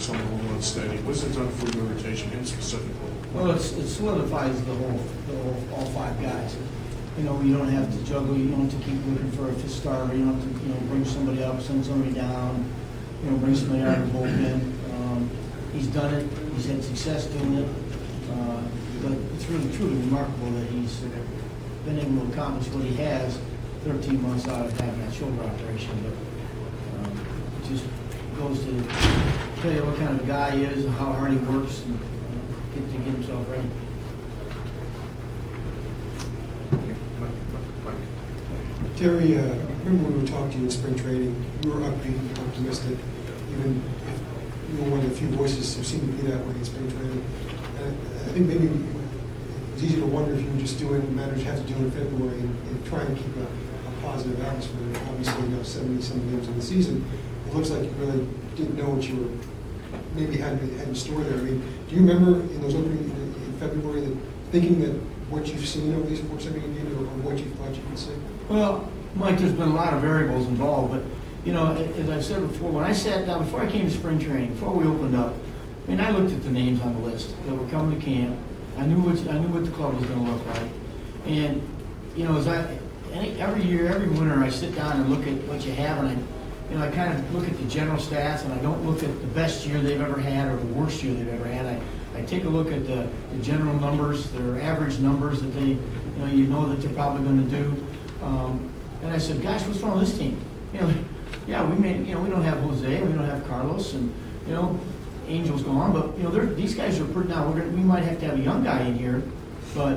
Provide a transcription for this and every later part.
some home run steady. What's it done for your rotation, him specifically? Well, it solidifies all five guys. You know, you don't have to juggle. You don't have to keep looking for a fifth starter. You don't have to, bring somebody up, send somebody down. Bring somebody out of the bullpen. He's done it. He's had success doing it. But it's really truly remarkable that he's been able to accomplish what he has 13 months out of having that shoulder operation. But it just goes to tell you what kind of a guy he is and how hard he works and to get himself ready. Terry, I remember when we talked to you in spring training, you were upbeat, optimistic, even if you were one of the few voices who seemed to be that way in spring training. And I think maybe it was easy to wonder if you were just doing what managers have to do in February and try and keep a positive atmosphere. Obviously, 70-some games in the season, it looks like you really didn't know what you were maybe had in store there. I mean, do you remember in those opening in February thinking that what you've seen over these 470 games or what you thought you could see? Well, Mike, there's been a lot of variables involved, but as I've said before, when I sat down before I came to spring training, before we opened up, I mean, I looked at the names on the list that were coming to camp. I knew what the club was going to look like, and every year, every winter, I sit down and look at what you have, and I kind of look at the general stats, and I don't look at the best year they've ever had or the worst year they've ever had. I take a look at the general numbers, their average numbers that they, that they're probably going to do. And I said, gosh, what's wrong with this team? Yeah, we don't have Jose, we don't have Carlos, and Angel's gone, but these guys are pretty now. We might have to have a young guy in here, but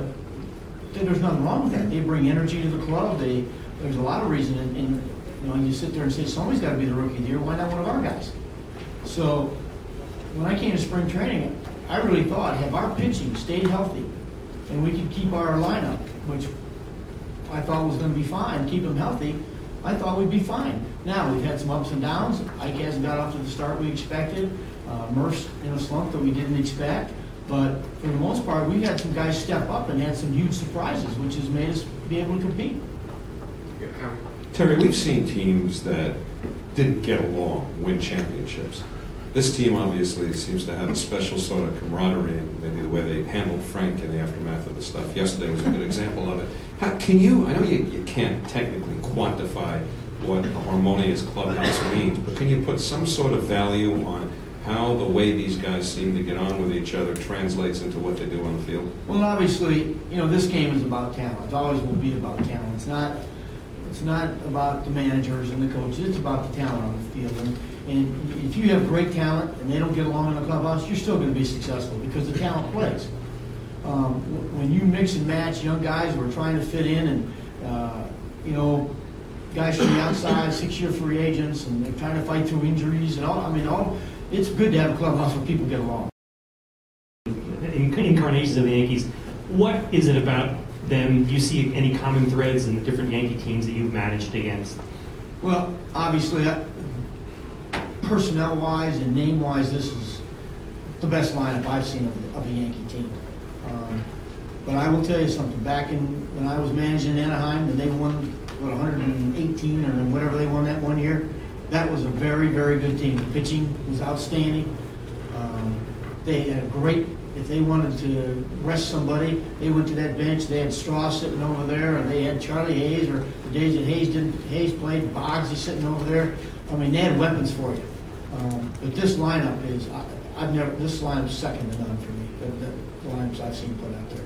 there's nothing wrong with that. They bring energy to the club. There's a lot of reason, and you sit there and say somebody's got to be the rookie of the year. Why not one of our guys? So when I came to spring training, I really thought, have our pitching stayed healthy, and we could keep our lineup, which I thought was going to be fine, keep them healthy, I thought we'd be fine. Now, we've had some ups and downs. Ike hasn't got off to the start we expected. Murph's in a slump that we didn't expect. But for the most part, we've had some guys step up and had some huge surprises, which has made us be able to compete. Terry, we've seen teams that didn't get along win championships. This team obviously seems to have a special sort of camaraderie, and maybe the way they handled Frank in the aftermath of the stuff yesterday was a good example of it. I know you can't technically quantify what a harmonious clubhouse means, but can you put some sort of value on how the way these guys seem to get on with each other translates into what they do on the field? Well, obviously, this game is about talent. It always will be about talent. It's not about the managers and the coaches. It's about the talent on the field. And if you have great talent and they don't get along in the clubhouse, you're still going to be successful because the talent plays. When you mix and match young guys who are trying to fit in and, guys from the outside, 6-year free agents, and they're trying to fight through injuries and all, it's good to have a clubhouse where people get along. Incarnations of the Yankees, what is it about them? Do you see any common threads in the different Yankee teams that you've managed against? Well, obviously, personnel-wise and name-wise, this is the best lineup I've seen of a Yankee team. But I will tell you something. Back when I was managing Anaheim, and they won 118 or whatever they won that one year, that was a very, very good team. The pitching was outstanding. They had a great. If they wanted to rest somebody, they went to that bench. They had Straw sitting over there, or they had Charlie Hayes, or the days that Hayes played, Boggs is sitting over there. I mean, they had weapons for you. But this lineup is, this lineup's second to none for me. The lineups I've seen put out there.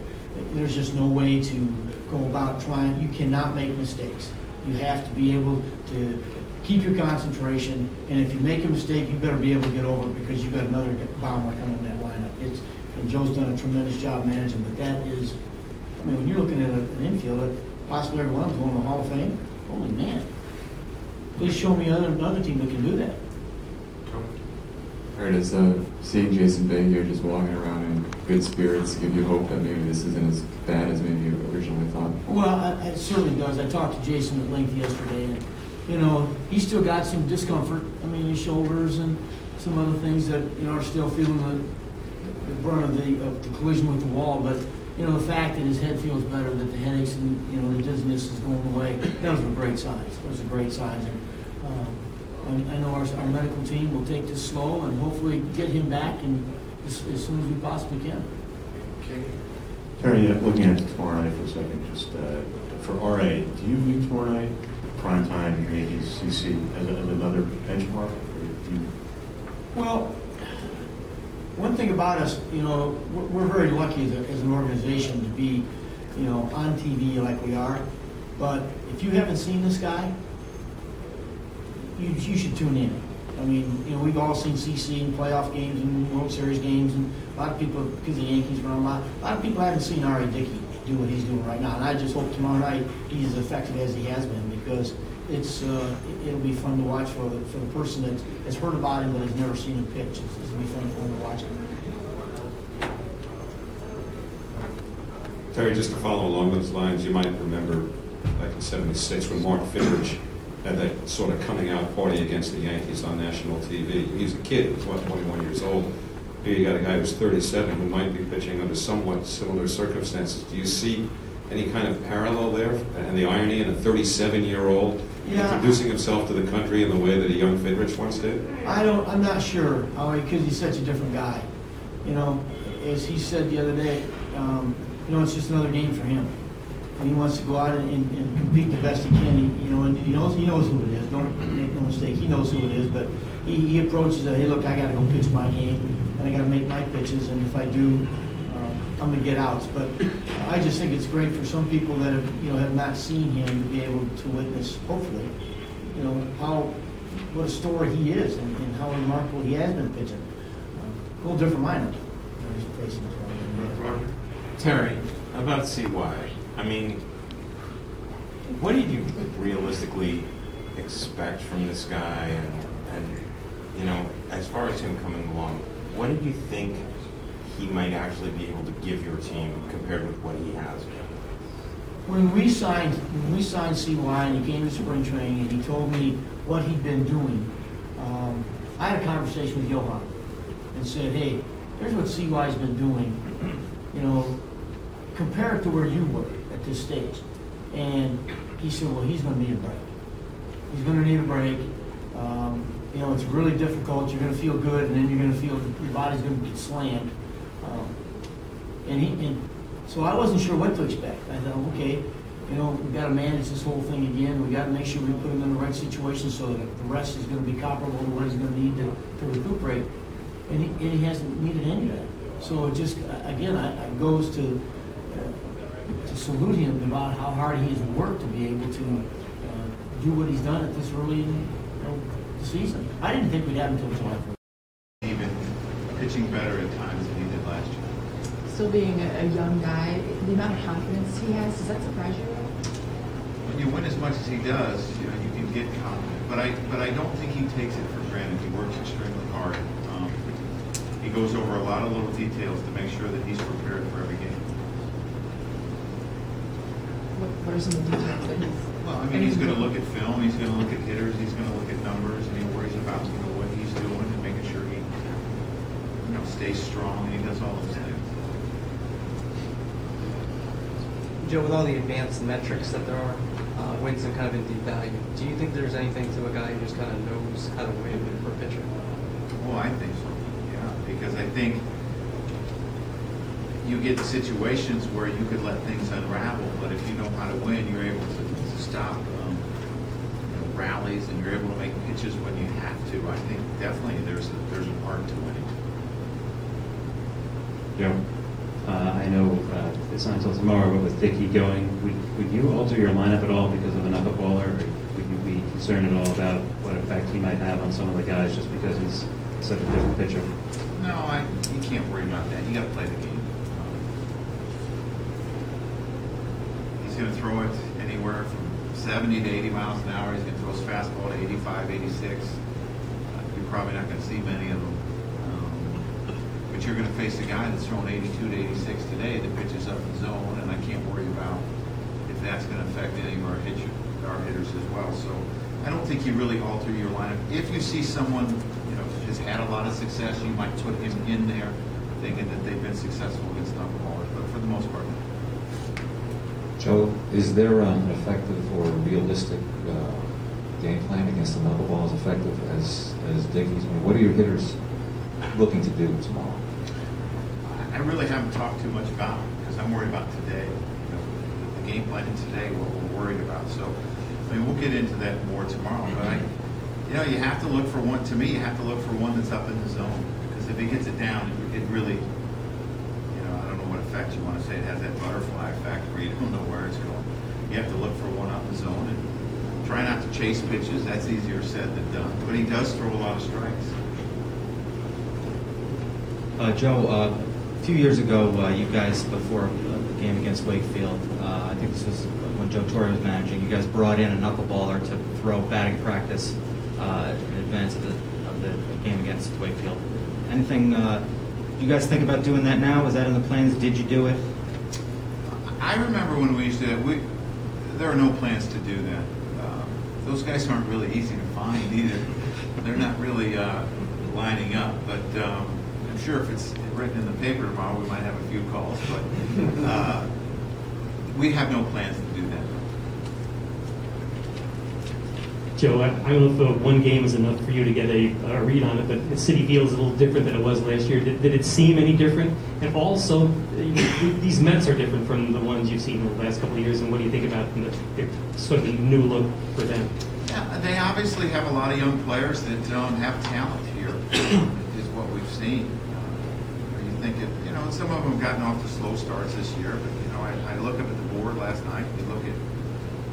There's just no way to go about trying. You cannot make mistakes. You have to be able to keep your concentration, and if you make a mistake, you better be able to get over it because you've got another bomber coming in that lineup. And Joe's done a tremendous job managing, but that is, when you're looking at an infield that possibly every one of them going to the Hall of Fame, holy man. Please show me another team that can do that. All right, does seeing Jason Bay here just walking around in good spirits give you hope that maybe this isn't as bad as maybe you originally thought? Well, it certainly does. I talked to Jason at length yesterday, and he's still got some discomfort. His shoulders and some other things that are still feeling the brunt of the collision with the wall. But the fact that his head feels better, that the headaches and the dizziness is going away, those were great signs. Those are great signs. And I know our medical team will take this slow and hopefully get him back and as soon as we possibly can. Terry, looking at tomorrow night for a second, just for RA, do you view tomorrow night primetime Yankees CC as another benchmark? Well, one thing about us, we're very lucky as an organization to be, on TV like we are. But if you haven't seen this guy, you should tune in. I mean, we've all seen CC in playoff games and World Series games, and a lot of people, because the Yankees run a lot of people haven't seen R.A. Dickey do what he's doing right now. And I just hope tomorrow night he's as effective as he has been, because it'll be fun to watch for the person that has heard about him but has never seen him pitch. It'll be fun to watch him. Terry, just to follow along those lines, you might remember back in '76 when Mark Fidrich had that sort of coming out party against the Yankees on national TV. He was a kid, he was 21 years old. Here you got a guy who's 37 who might be pitching under somewhat similar circumstances. Do you see any kind of parallel there and the irony in a 37-year-old introducing himself to the country in the way that a young Fidrich once did? I'm not sure, because he's such a different guy. As he said the other day, it's just another game for him. And he wants to go out and compete the best he can. And he knows who it is. Don't make no mistake. He knows who it is. But he approaches it. Hey, look, I got to go pitch my game, and I got to make my pitches. And if I do, I'm going to get outs. But I just think it's great for some people that have not seen him to be able to witness, hopefully, what a story he is and how remarkable he has been pitching. A little different lineup. Terry, about CY. I mean, what did you realistically expect from this guy? And as far as him coming along, what did you think he might actually be able to give your team compared with what he has? When we signed CY and he came to spring training and he told me what he'd been doing, I had a conversation with Johan and said, hey, here's what CY's been doing. Compare it to where you were at this stage. And he said, well, he's going to need a break. He's going to need a break. It's really difficult. You're going to feel good, and then you're going to feel your body's going to get slammed. So I wasn't sure what to expect. I thought, okay, we've got to manage this whole thing again. We've got to make sure we put him in the right situation so that the rest is going to be comparable to what he's going to need to recuperate. And he hasn't needed any of that. So it just, again, it goes to salute him about how hard he has worked to be able to do what he's done at this early in the season. I didn't think we'd have him until July 1st. Even pitching better at times than he did last year. Still being a young guy, the amount of confidence he has, does that surprise you? When you win as much as he does, you can get confident. But I don't think he takes it for granted. He works extremely hard. He goes over a lot of little details to make sure that he's prepared for every game. What are some of the details that he's... Well, he's going to look at film, he's going to look at hitters, he's going to look at numbers, and he worries about what he's doing and making sure he stays strong, and he does all those things. Joe, with all the advanced metrics that there are, wins and kind of in deep value, do you think there's anything to a guy who just kind of knows how to win for a pitcher? Well, I think so, yeah, because I think you get situations where you could let things unravel, but if you know how to win, you're able to stop rallies, and you're able to make pitches when you have to. I think definitely there's an art to winning. Joe, I know it's not until tomorrow, but with Dickey going, would you alter your lineup at all because of a knuckleballer, or would you be concerned at all about what effect he might have on some of the guys just because he's such a different pitcher? No, you can't worry about that. You got to play the game. He's going to throw it anywhere from 70 to 80 miles an hour. He's going to throw his fastball to 85, 86. You're probably not going to see many of them. But you're going to face a guy that's throwing 82 to 86 today that pitches up the zone, and I can't worry about if that's going to affect any of our hitters as well. So I don't think you really alter your lineup. If you see someone has had a lot of success, you might put him in there thinking that they've been successful against knuckleballers, but for the most part, Joe, is there an effective or realistic game plan against the knuckleball as effective as Dickey's? I mean, what are your hitters looking to do tomorrow? I really haven't talked too much about it because I'm worried about today. You know, the game plan today, what we're worried about. So, I mean, we'll get into that more tomorrow. But you have to look for one. To me, you have to look for one that's up in the zone because if he gets it down, it really, I don't know what effect you want to say. It has that butterfly effect where you don't know where it's going. You have to look for one up the zone and try not to chase pitches. That's easier said than done. But he does throw a lot of strikes. Joe, a few years ago, you guys, before the game against Wakefield, I think this was when Joe Torre was managing, you guys brought in a knuckleballer to throw batting practice in advance of the game against Wakefield. Anything, do you guys think about doing that now? Was that in the plans? Did you do it? I remember when we used to, there are no plans to do that. Those guys aren't really easy to find either. They're not really lining up, but I'm sure if it's written in the paper tomorrow, we might have a few calls, but we have no plans to do that. Joe, I don't know if one game is enough for you to get a read on it, but City Field is a little different than it was last year. Did it seem any different? And also, these Mets are different from the ones you've seen in the last couple of years, and what do you think about the sort of the new look for them? Yeah, they obviously have a lot of young players that have talent here, is what we've seen. You think some of them have gotten off to slow starts this year, but I look up at the board last night. You look at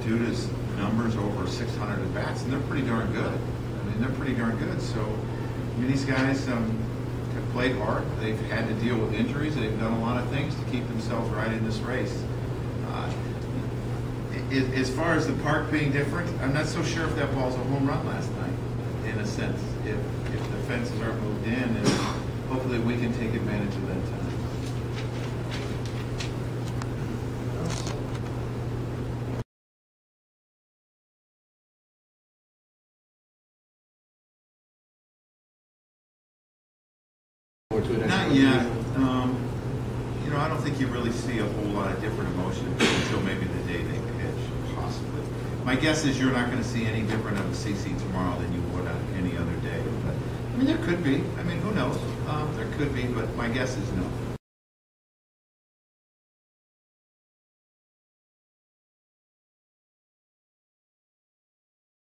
Duda's numbers over 600 at bats, and they're pretty darn good. I mean, they're pretty darn good. So, these guys have played hard. They've had to deal with injuries. They've done a lot of things to keep themselves right in this race. As far as the park being different, I'm not so sure if that ball's a home run last night. In a sense, if the fences are moved in, and hopefully we can take advantage of that time. Not yet. I don't think you really see a whole lot of different emotions until maybe the day they pitch, possibly. My guess is you're not going to see any different of a CC tomorrow than you would on any other day. But, there could be. Who knows? There could be, but my guess is no.